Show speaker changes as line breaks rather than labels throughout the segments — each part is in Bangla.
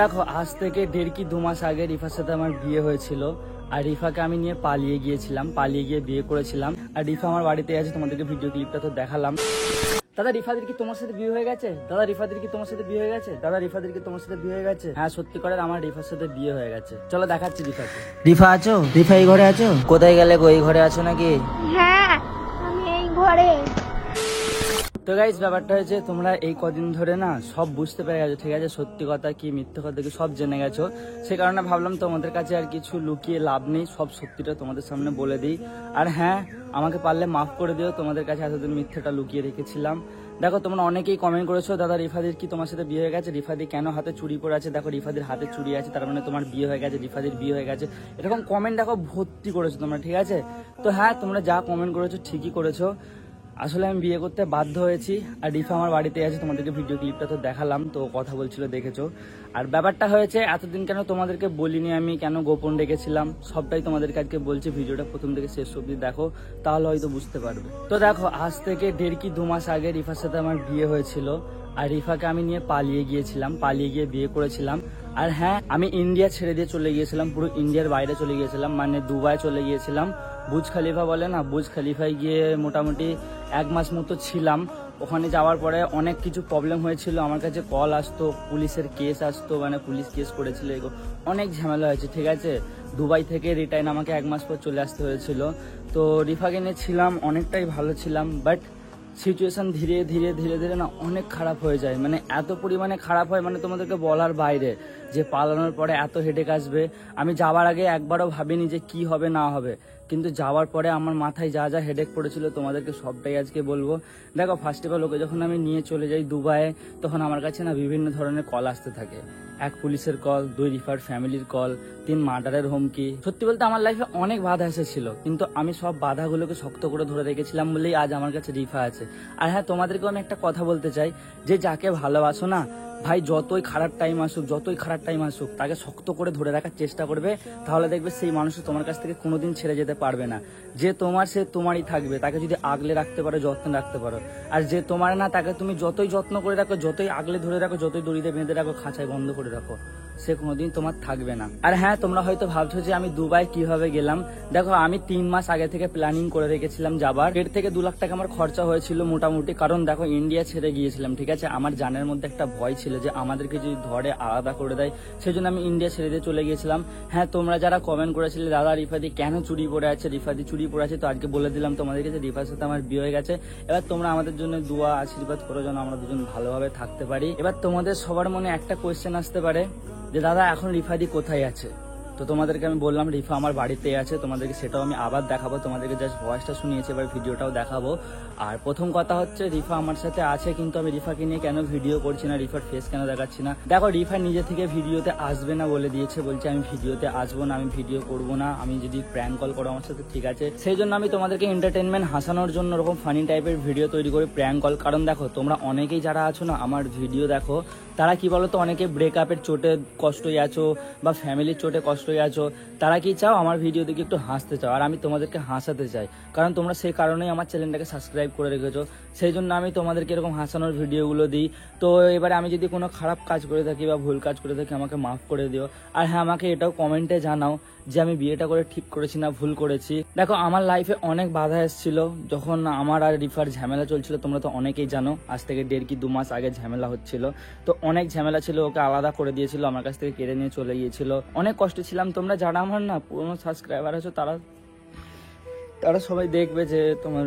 দেখো আজ থেকে 1.5 কি 2 মাস আগে রিফার সাথে আমার বিয়ে হয়েছিল। আর রিফাকে আমি নিয়ে পালিয়ে গিয়েছিলাম, পালিয়ে গিয়ে বিয়ে করেছিলাম। আর রিফা আমার বাড়িতে আছে, তোমাদেরকে ভিডিও ক্লিপটা তো দেখালাম। দাদা রিফাদের কি তোমার সাথে বিয়ে হয়ে গেছে? দাদা রিফাদের কি তোমার সাথে বিয়ে হয়ে গেছে? দাদা রিফাদের কি তোমার সাথে বিয়ে হয়ে গেছে? হ্যাঁ সত্যি করে আমার রিফার সাথে বিয়ে হয়ে গেছে। চলো দেখাচ্ছি রিফাকে। রিফা আছো? রিফা এই ঘরে আছো? কোথায় গেলে গো? এই ঘরে আছো নাকি?
হ্যাঁ আমি এই ঘরে।
তো গাইস ব্যাপারটা হয়েছে, তোমরা এই কদিন ধরে না সব বুঝতে পেরে গেছো, ঠিক আছে? সত্যি কথা কি মিথ্যে কথা কি সব জেনে গেছো। সে কারণে ভাবলাম তোমাদের কাছে আর কিছু লুকিয়ে লাভ নেই, সব সত্যিটা তোমাদের সামনে বলে দিই। আর হ্যাঁ, আমাকে পারলে মাফ করে দিও, তোমাদের কাছে এতদিন মিথ্যেটা লুকিয়ে রেখেছিলাম। দেখো তোমরা অনেকেই কমেন্ট করেছো, দাদা রিফাদির কি তোমার সাথে বিয়ে হয়ে গেছে? রিফাদি কেন হাতে চুড়ি পরে আছে? দেখো রিফাদির হাতে চুড়ি আছে, তার মানে তোমার বিয়ে হয়ে গেছে, রিফাদির বিয়ে হয়ে গেছে। এরকম কমেন্ট দেখো ভর্তি করেছো তোমরা, ঠিক আছে? তো হ্যাঁ, তোমরা যা কমেন্ট করেছো ঠিকই করেছো। আসলে আমি বিয়ে করতে বাধ্য হয়েছি। আর রিফা আমার বাড়িতে আছে, তোমাদেরকে ভিডিও ক্লিপটা তো দেখালাম, তো কথা বলছিল দেখেছো। আর ব্যাপারটা হয়েছে, এতদিন কেন তোমাদেরকে বলিনি, আমি কেন গোপন রেখেছিলাম, সবটাই তোমাদেরকে আজকে বলছি। ভিডিওটা প্রথম থেকে শেষ অবধি দেখো, তাহলে হয়তো বুঝতে পারবে। তো দেখো আজ থেকে 1.5 কি 2 মাস আগে রিফার সাথে আমার বিয়ে হয়েছিল। আর রিফাকে আমি নিয়ে পালিয়ে গিয়েছিলাম, পালিয়ে গিয়ে বিয়ে করেছিলাম। আর হ্যাঁ, আমি ইন্ডিয়া ছেড়ে দিয়ে চলে গিয়েছিলাম, পুরো ইন্ডিয়ার বাইরে চলে গিয়েছিলাম, মানে দুবাই চলে গিয়েছিলাম। বুর্জ খলিফা বলে না, বুর্জ খলিফায় গিয়ে মোটামুটি 1 মাস মতো ছিলাম। ওখানে যাওয়ার পরে অনেক কিছু প্রবলেম হয়েছিল, আমার কাছে কল আসতো, পুলিশের কেস আসতো, মানে পুলিশ কেস করেছিল, অনেক ঝামেলা হয়েছে, ঠিক আছে? দুবাই থেকে রিটার্ন আমাকে 1 মাস পর চলে আসতে হয়েছিল। তো রিফাকে নিয়ে ছিলাম, অনেকটাই ভালো ছিলাম, বাট সিচুয়েশন ধীরে ধীরে ধীরে ধীরে না অনেক খারাপ হয়ে যায়, মানে এত পরিমাণে খারাপ হয়, মানে তোমাদেরকে বলার বাইরে। যে পালানোর পরে এত হেডেক আসবে, আমি যাওয়ার আগে একবারও ভাবিনি যে কি হবে না হবে, কিন্তু যাওয়ার পরে আমার মাথায় যা যা হেডেক পড়েছিল তোমাদেরকে সবটাই আজকে বলবো। দেখো ফার্স্ট অফ অল ওকে যখন আমি নিয়ে চলে যাই দুবাইয়ে, তখন আমার কাছে না বিভিন্ন ধরনের কল আসতে থাকে। 1 পুলিশের কল, 2 রিফার ফ্যামিলির কল, 3 মার্ডারের হুমকি। সত্যি বলতে আমার লাইফে অনেক বাধা এসেছিল, কিন্তু আমি সব বাধাগুলোকে শক্ত করে ধরে রেখেছিলাম বলেই আজ আমার কাছে রিফা আছে। আর হ্যাঁ, তোমাদেরকেও আমি একটা কথা বলতে চাই, যে যাকে ভালোবাসো না ভাই, যতই খারাপ টাইম আসুক, যতই খারাপ টাইম আসুক, তাকে শক্ত করে ধরে রাখার চেষ্টা করবে, তাহলে দেখবে সেই মানুষ তোমার কাছ থেকে কোনোদিন ছেড়ে যেতে পারবে না। যে তোমার সে তোমারই থাকবে, তাকে যদি আগলে রাখতে পারো, যত্ন রাখতে পারো। আর যে তোমার না, তাকে তুমি যতই যত্ন করে রাখো, যতই আগলে ধরে রাখো, যতই দড়িতে বেঁধে রাখো, খাঁচায় বন্ধ করে রাখো, সে কোনোদিন তোমার থাকবে না। আর হ্যাঁ, তোমরা হয়তো ভাবছো যে আমি দুবাই কিভাবে গেলাম। দেখো আমি 3 মাস আগে থেকে প্ল্যানিং করে রেখেছিলাম যাবার। 1.5 থেকে 2 লাখ টাকা আমার খরচা হয়েছিল মোটামুটি, কারণ দেখো ইন্ডিয়া ছেড়ে গিয়েছিলাম, ঠিক আছে? আমার জানের মধ্যে একটা ভয় ছিল যে আমাদেরকে যদি ধরে আলাদা করে দেয়, সেই জন্য আমি ইন্ডিয়া ছেড়ে দিয়ে চলে গিয়েছিলাম। হ্যাঁ, তোমরা যারা কমেন্ট করেছিলে দাদা রিফাদি কেন চুরি পরে আছে, রিফাদি চুরি পরে আছে, তো আজকে বলে দিলাম তোমাদেরকে যে রিফার সাথে আমার বিয়ে হয়ে গেছে। এবার তোমরা আমাদের জন্য দোয়া আশীর্বাদ করো যেন আমরা দুজন ভালোভাবে থাকতে পারি। এবার তোমাদের সবার মনে একটা কোয়েশ্চেন আসতে পারে যে দাদা এখন রিফাদি কোথায় আছে? তো তোমাদেরকে আমি বললাম রিফা আমার বাড়িতে আছে, তোমাদেরকে সেটাও আমি আবার দেখাবো। তোমাদেরকে জাস্ট ভয়েসটা শুনিয়েছি, এবার ভিডিওটাও দেখাবো। আর প্রথম কথা হচ্ছে, রিফা আমার সাথে আছে, কিন্তু আমি রিফাকে নিয়ে কেন ভিডিও করছি না, রিফার ফেস কেন দেখাচ্ছি না? দেখো রিফা নিজে থেকে ভিডিওতে আসবে না বলে দিয়েছে, বলছে আমি ভিডিওতে আসবো না, আমি ভিডিও করবো না, আমি যদি প্র্যাঙ্ক কল করো আমার সাথে ঠিক আছে। সেই জন্য আমি তোমাদেরকে এন্টারটেনমেন্ট হাসানোর জন্য ওরকম ফানি টাইপের ভিডিও তৈরি করি, প্র্যাঙ্ক কল। কারণ দেখো তোমরা অনেকেই যারা আছো না আমার ভিডিও দেখো, তারা কি বলতো, অনেকে ব্রেকআপের চোটে কষ্টই আছো বা ফ্যামিলির চোটে কষ্টই আছো, তারা কি চাও আমার ভিডিও দেখে একটু হাসতে চাও, আর আমি তোমাদেরকে হাসাতে চাই, কারণ তোমরা সেই কারণেই আমার চ্যানেলটাকে সাবস্ক্রাইব করে রেখেছো। সেই জন্য আমি তোমাদেরকে এরকম হাসানোর ভিডিওগুলো দিই। তো এবারে আমি যদি কোনো খারাপ কাজ করে থাকি বা ভুল কাজ করে থাকি, আমাকে মাফ করে দিও। আর হ্যাঁ, আমাকে এটাও কমেন্টে জানাও যে আমি বিয়েটা করে ঠিক করেছি না ভুল করেছি। দেখো আমার লাইফে অনেক বাধা এসেছিল যখন আমার আর রিফার ঝামেলা চলছিল, তোমরা তো অনেকেই জানো, আজ থেকে 1.5 কি 2 মাস আগে ঝামেলা হচ্ছিল। তো অনেক ঝামেলা ছিল, ওকে আলাদা করে দিয়েছিল, আমার কাছ থেকে কেড়ে নিয়ে চলে গিয়েছিল, অনেক কষ্ট ছিলাম। তোমরা যারা আমার না পুরোনো সাবস্ক্রাইবার আছো, তারা সবাই দেখবে যে তোমার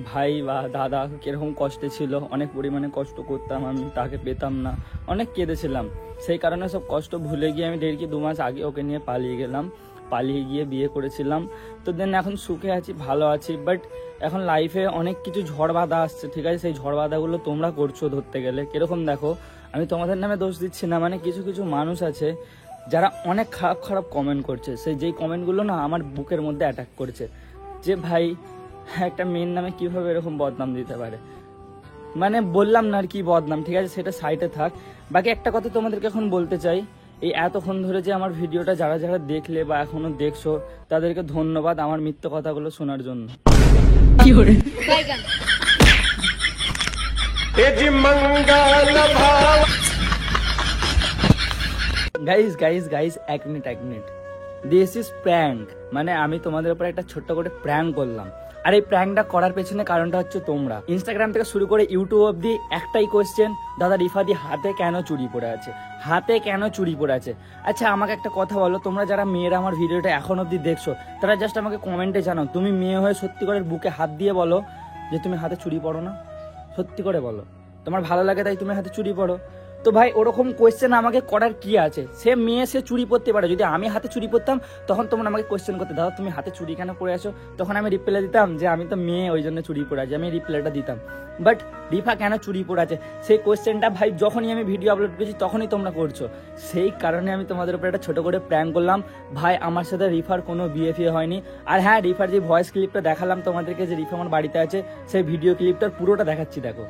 ভাই বা দাদা কিরকম কষ্টে ছিল, অনেক পরিমাণে কষ্ট করতাম আমি, তাকে পেতাম না, অনেক কেঁদেছিলাম। সেই কারণে সব কষ্ট ভুলে গিয়ে আমি 1.5 কি 2 মাস আগে ওকে নিয়ে পালিয়ে গেলাম, পালিয়ে গিয়ে বিয়ে করেছিলাম। তো দেন এখন সুখে আছি, ভালো আছি, বাট এখন লাইফে অনেক কিছু ঝড় বাঁধা আসছে, ঠিক আছে? সেই ঝড় বাঁধাগুলো তোমরা করছো ধরতে গেলে। কিরকম দেখো, আমি তোমাদের নামে দোষ দিচ্ছি না, মানে কিছু কিছু মানুষ আছে যারা অনেক খারাপ খারাপ কমেন্ট করছে, সেই যেই কমেন্টগুলো না আমার বুকের মধ্যে অ্যাটাক করছে, যে ভাই একটা মেয়ের নামে কিভাবে এরকম বদনাম দিতে পারে। মানে বললাম না আর কি বদনাম, ঠিক আছে? সেটা সাইডে থাক। বাকি একটা কথা তোমাদেরকে এখন বলতে চাই, এই এতক্ষণ ধরে যে আমার ভিডিওটা যারা যারা দেখলে বা এখনো দেখছো, তাদেরকে ধন্যবাদ আমার মিথ্যে কথাগুলো শোনার জন্য। গাইস গাইস গাইস এক মিনিট দিস ইজ প্র্যাঙ্ক, মানে আমি তোমাদের উপর একটা ছোট্ট করে প্র্যাঙ্ক করলাম। আর এই প্র্যাঙ্কটা করার পেছনে কারণটা হচ্ছে তোমরা। ইনস্টাগ্রাম থেকে শুরু করে ইউটিউব অব্দি একটাই কোয়েশ্চেন, দাদা রিফাদি হাতে কেন চুড়ি পরে আছে, হাতে কেন চুড়ি পরে আছে। আচ্ছা আমাকে একটা কথা বলো, তোমরা যারা মেয়েরা আমার ভিডিওটা এখন অব্দি দেখছো তারা জাস্ট আমাকে কমেন্টে জানাও, তুমি মেয়ে হয়ে সত্যি করে বুকে হাত দিয়ে বলো যে তুমি হাতে চুড়ি পরো না। সত্যি করে বলো, তোমার ভালো লাগে তাই তুমি হাতে চুড়ি পরো। তো ভাই ওরকম কোয়েশ্চেন আমাকে করার কি আছে, সে মেয়ে সে চুরি পরতে পারে। যদি আমি হাতে চুরি পরতাম তখন তোমরা আমাকে কোয়েশ্চেন করতে, দাদা তুমি হাতে চুরি কেন পরে আছো, তখন আমি রিপ্লাই দিতাম যে আমি তো মেয়ে ওই জন্য চুরি পরে আছি, আমি রিপ্লাইটা দিতাম। বাট রিফা কেন চুরি পরে আছে সেই কোয়েশ্চেনটা ভাই যখনই আমি ভিডিও আপলোড করেছি তখনই তোমরা করছো। সেই কারণে আমি তোমাদের উপর একটা ছোট করে প্র্যাঙ্ক করলাম। ভাই আমার সাথে রিফার কোনো বিয়ে ফিয়ে হয়নি। আর হ্যাঁ, রিফার যে ভয়েস ক্লিপটা দেখালাম তোমাদেরকে যে রিফা আমার বাড়িতে আছে, সেই ভিডিও ক্লিপটার পুরোটা দেখাচ্ছি, দেখো।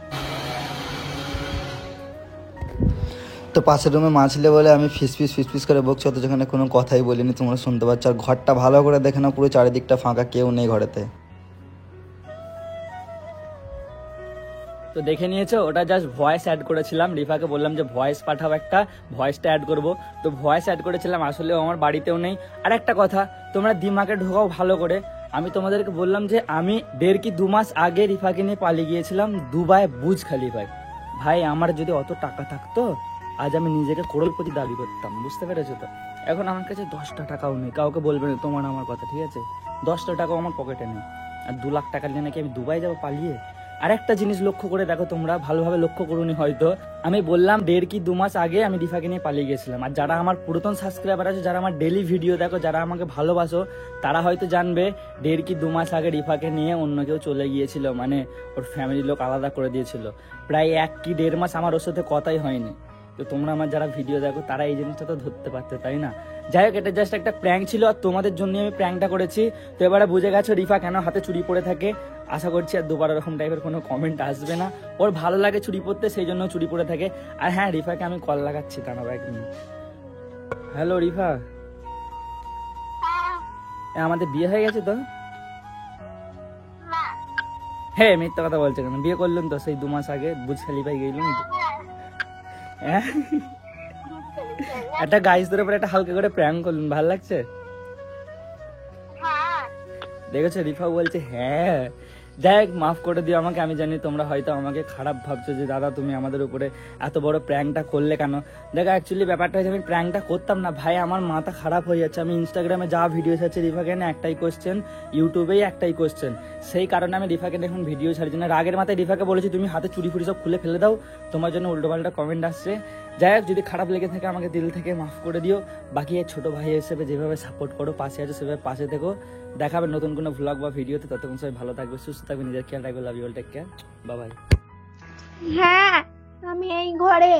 তো পাশের রুমে মা ছিলে বলে আমি ফিস করে বকছি, অথচ যেখানে কোনো কথাই বলিনি, তোমরা শুনতে পাচ্ছ। আর ঘরটা ভালো করে দেখে না, পুরো চারিদিকটা ফাঁকা, কেউ নেই ঘরেতে।
তো দেখে নিয়েছো, ওটা জাস্ট ভয়েস অ্যাড করেছিলাম। রিফাকে বললাম যে ভয়েস পাঠাও, একটা ভয়েসটা অ্যাড করবো, তো ভয়েস অ্যাড করেছিলাম। আসলে আমার বাড়িতেও নেই। আর একটা কথা, তোমরা দিমাগে ঢোকাও ভালো করে। আমি তোমাদেরকে বললাম যে আমি 1.5 কি 2 মাস আগে রিফাকে নিয়ে পালিয়ে গিয়েছিলাম দুবাই বুর্জ খলিফায়। ভাই আমার যদি অত টাকা থাকতো আজ আমি নিজেকে করোড়পতি দাবি করতাম, বুঝতে পেরেছো তো। এখন আমার কাছে 10টা টাকাও নেই, কাউকে বলবে না তোমার আমার কথা, ঠিক আছে। 10টা টাকাও আমার পকেটে নেই, আর 2 লাখ টাকা নিয়ে নাকি আমি দুবাই যাবো পালিয়ে। আর একটা জিনিস লক্ষ্য করে দেখো, তোমরা ভালোভাবে লক্ষ্য করুনি হয়তো, আমি বললাম 1.5 কি 2 মাস আগে আমি রিফাকে নিয়ে পালিয়ে গেছিলাম। আর যারা আমার পুরাতন সাবস্ক্রাইবার আছে, যারা আমার ডেলি ভিডিও দেখো, যারা আমাকে ভালোবাসো, তারা হয়তো জানবে 1.5 কি 2 মাস আগে রিফাকে নিয়ে অন্য কেউ চলে গিয়েছিল, মানে ওর ফ্যামিলির লোক আলাদা করে দিয়েছিল। প্রায় 1 কি 1.5 মাস আমার ওর সাথে কথাই হয়নি। তো তোমরা আমার যারা ভিডিও দেখো তারা এই জিনিসটা তো ধরতে পারতে, তাই না। যাই হোক, এটা জাস্ট একটা প্র্যাঙ্ক ছিল, আর তোমাদের জন্য আমি প্র্যাঙ্কটা করেছি। তো এবারে বুঝে গেছো রিফা কেন হাতে চুড়ি পরে থাকে। আশা করছি আর দুবার এরকম টাইপের কোনো কমেন্ট আসবে না। ওর ভালো লাগে চুড়ি পরতে, সেই জন্য চুড়ি পরে থাকে। আর হ্যাঁ, রিফাকে আমি কল লাগাচ্ছি, দাঁড়াবো 1 মিনিট। হ্যালো রিফা, আমাদের বিয়ে হয়ে গেছে তো? হ্যাঁ, মিথ্যা কথা বলছে কেন, বিয়ে করলেন তো সেই 2 মাস আগে বুর্জ খলিফায় গেলাম। হ্যাঁ, একটা গাইসদের উপরে একটা হালকা করে প্র্যাঙ্ক করলেন, ভালো লাগছে। দেখেছো রিফা বলছে হ্যাঁ। যাই হোক, মাফ করে দিও আমাকে। আমি জানি তোমরা হয়তো আমাকে খারাপ ভাবছো যে দাদা তুমি আমাদের উপরে এত বড় প্র্যাঙ্কটা করলে কেন। দেখো অ্যাকচুয়ালি ব্যাপারটা হচ্ছে আমি প্র্যাঙ্কটা করতাম না ভাই, আমার মাথা খারাপ হয়ে যাচ্ছে। আমি ইনস্টাগ্রামে যা ভিডিও ছাড়ছি রিফাকে না একটাই কোয়েশ্চেন, ইউটিউবেই একটাই কোয়েশ্চেন। সেই কারণে আমি রিফাকে এখন ভিডিও ছাড়ছি না। রাগের মাথায় রিফাকে বলেছি তুমি হাতে চুরি ফুড়ি সব খুলে ফেলে দাও, তোমার জন্য উল্টোপাল্টা কমেন্ট আসছে। যাই হোক, যদি খারাপ লেগে থাকে আমাকে দিল থেকে মাফ করে দিও। বাকি ছোট ভাই হিসেবে যেভাবে সাপোর্ট করো, পাশে আছো সেভাবে পাশে থেকো। দেখাবে নতুন কোনো ভ্লগ বা ভিডিওতে, ততক্ষণ সবাই ভালো থাকবে, সুস্থ থাকবে, নিজের খেয়াল রাখবে। Love you all, take care, bye bye.
হ্যাঁ আমি এই ঘরে।